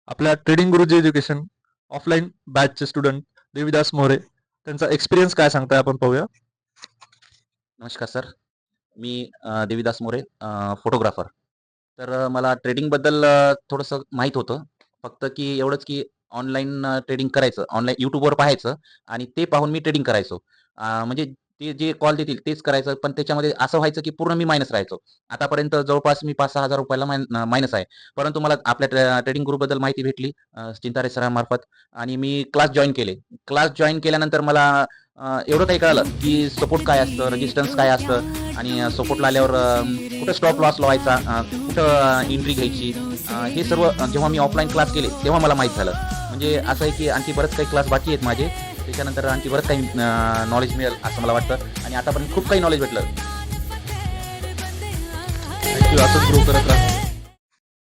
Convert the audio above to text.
आपल्या trading Guruji education offline बॅचचे student Devidas More त्यांचा एक्सपिरियन्स काय सांगताय आपण पाहूया. नमस्कार सर. मी देविदास मोरे, फोटोग्राफर. तर मला ट्रेडिंगबद्दल थोडंसं माहीत होतं. फक्त की एवढंच की ऑनलाईन ट्रेडिंग करायचं. ऑनलाईन YouTubeवर पाहायचं आणि ते पाहून मी ट्रेडिंग करायचो. म्हणजे ते जे कॉल देतील तेच करायचं. पण त्याच्यामध्ये असं व्हायचं की पूर्ण मी मायनस राहायचो. आतापर्यंत जवळपास मी 5,000-6,000 रुपयाला मायनस आहे. परंतु मला आपल्या ट्रेडिंग ग्रुपबद्दल माहिती भेटली चिंतारे सरांमार्फत आणि मी क्लास जॉइन केले. क्लास जॉइन केल्यानंतर मला एवढं काही कळालं की सपोर्ट काय असतं, रेजिस्टन्स काय असतं आणि सपोर्टला आल्यावर कुठं स्टॉप लॉस लावायचा, कुठं एंट्री घ्यायची, हे सर्व जेव्हा मी ऑफलाईन क्लास केले तेव्हा मला माहीत झालं. म्हणजे असं आहे की आणखी बरेच काही क्लास बाकी आहेत माझे. त्याच्यानंतर आणखी बरंच काही नॉलेज मिळेल असं मला वाटतं आणि आतापर्यंत खूप काही नॉलेज भेटलं. थँक्यू. असंच ग्रो करत राहा.